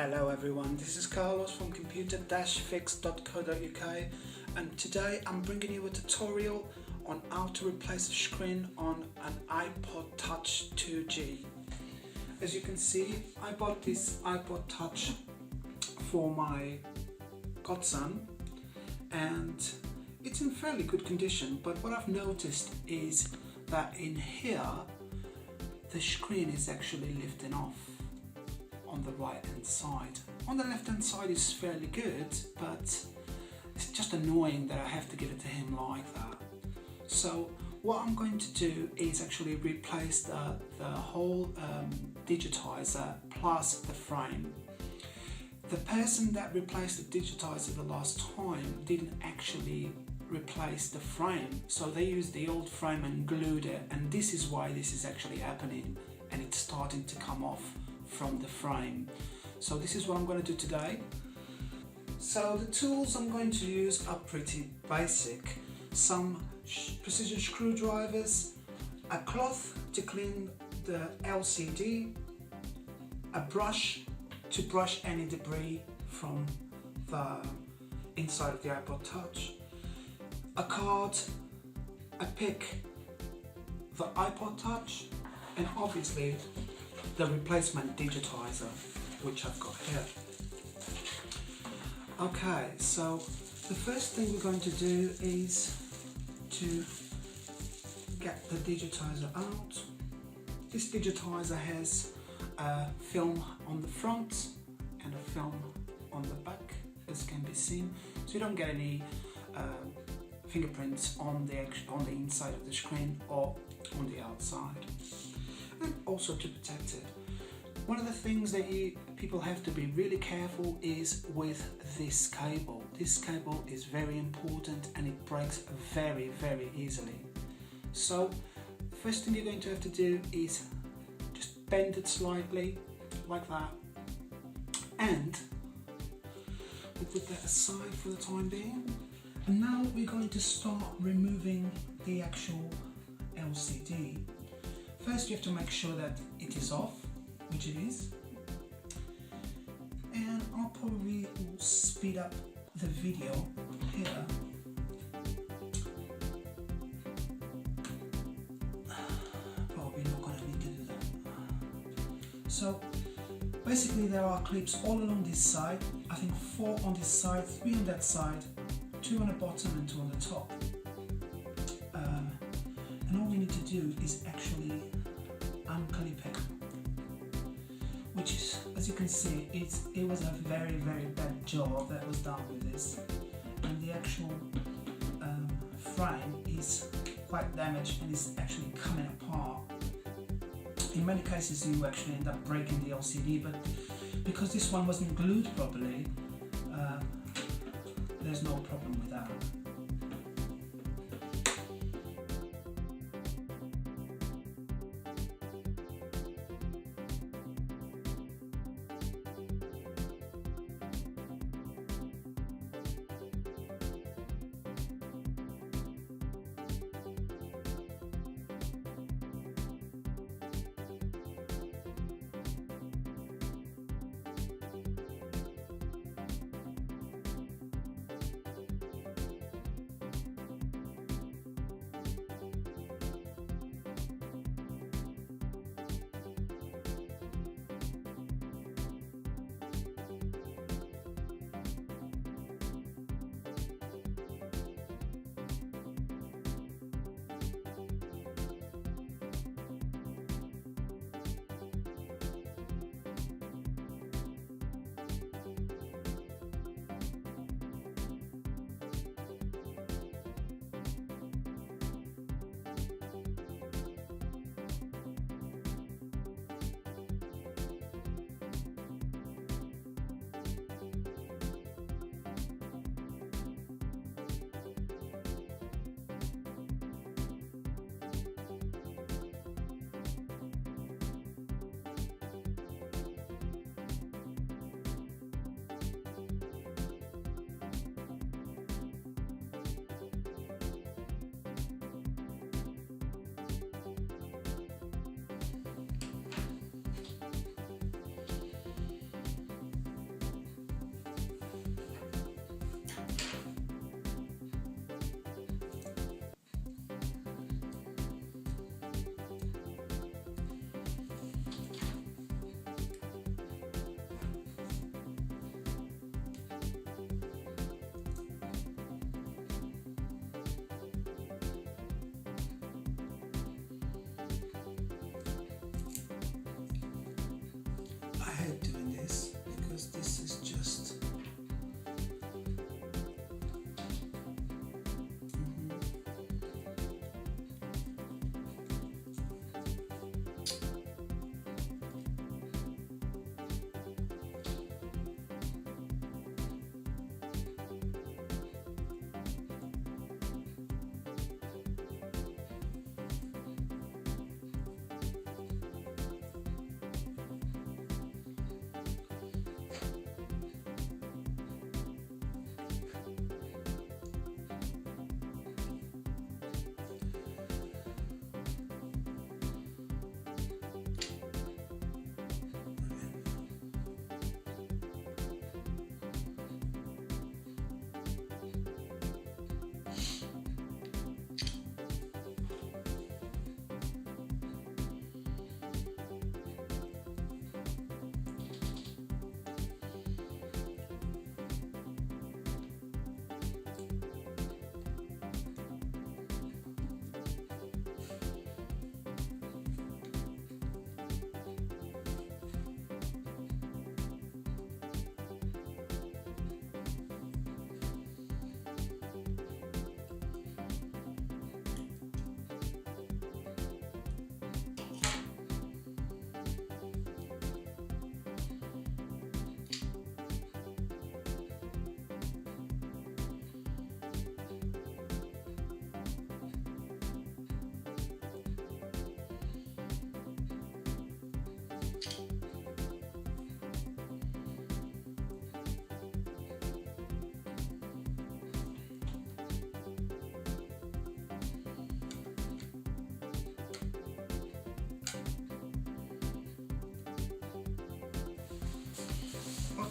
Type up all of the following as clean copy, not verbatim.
Hello everyone, this is Carlos from computer-fix.co.uk, and today I'm bringing you a tutorial on how to replace the screen on an iPod Touch 2G. As you can see, I bought this iPod Touch for my godson and it's in fairly good condition, but what I've noticed is that in here the screen is actually lifting off on the right hand side. On the left hand side is fairly good, but it's just annoying that I have to give it to him like that. So what I'm going to do is actually replace the whole digitizer plus the frame. The person that replaced the digitizer the last time didn't actually replace the frame, so they used the old frame and glued it, and this is why this is actually happening, and it's starting to come off from the frame. So this is what I'm going to do today. So the tools I'm going to use are pretty basic. Some precision screwdrivers, a cloth to clean the LCD, a brush to brush any debris from the inside of the iPod Touch, a card, a pick, the iPod Touch, and obviously the replacement digitizer, which I've got here. Okay, so the first thing we're going to do is to get the digitizer out. This digitizer has a film on the front and a film on the back, as can be seen, so you don't get any fingerprints on the inside of the screen or on the outside. And also to protect it, one of the things that people have to be really careful is with this cable. This cable is very important and it breaks very easily. So the first thing you're going to have to do is just bend it slightly like that, and we'll put that aside for the time being. And now we're going to start removing the actual LCD. First you have to make sure that it is off, which it is, and I'll probably will speed up the video here. Probably not going to need to do that. So basically there are clips all along this side, I think 4 on this side, 3 on that side, 2 on the bottom and 2 on the top. And all we need to do is actually unclip it, which is, as you can see, it was a very bad job that was done with this, and the actual frame is quite damaged and is actually coming apart. In many cases you actually end up breaking the LCD, but because this one wasn't glued properly, there's no problem with that.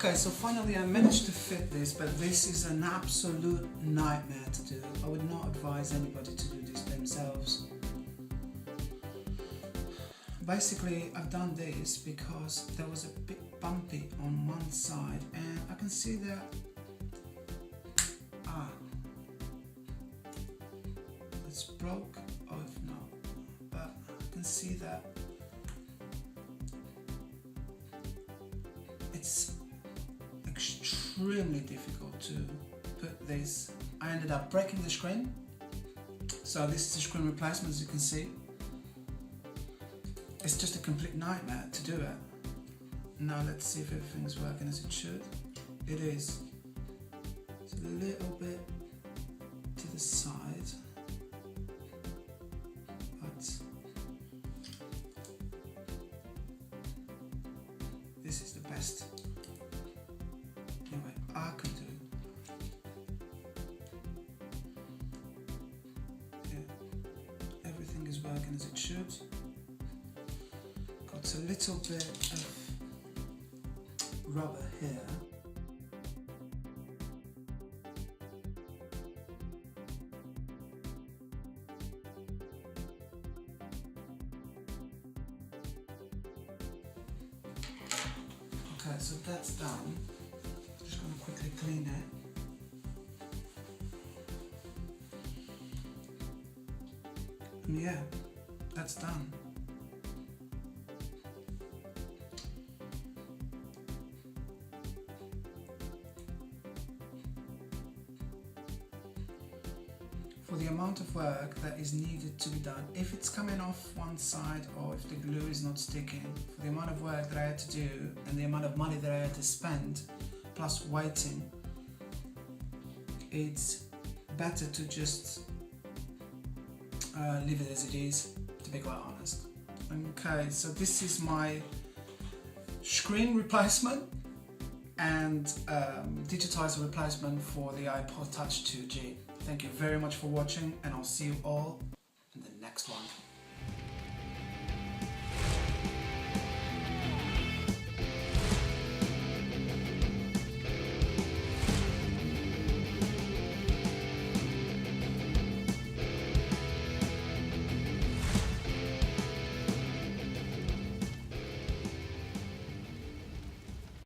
Okay, so finally I managed to fit this, but this is an absolute nightmare to do. I would not advise anybody to do this themselves. Basically, I've done this because there was a bit bumpy on one side, and I can see that it's broke. Oh, if not, but I can see that it's extremely difficult to put this. I ended up breaking the screen. So this is the screen replacement, as you can see. It's just a complete nightmare to do it. Now let's see if everything's working as it should. It is. It's a little bit to the side, but this is the best anyway I can do. Yeah, everything is working as it should. Got a little bit of rubber here. Okay, so that's done. Just going to quickly clean it. And yeah, that's done. For the amount of work that is needed to be done, if it's coming off one side or if the glue is not sticking, for the amount of work that I had to do and the amount of money that I had to spend, plus waiting, it's better to just leave it as it is, to be quite honest. Okay, so this is my screen replacement and Digitizer replacement for the iPod Touch 2G. Thank you very much for watching, and I'll see you all in the next one.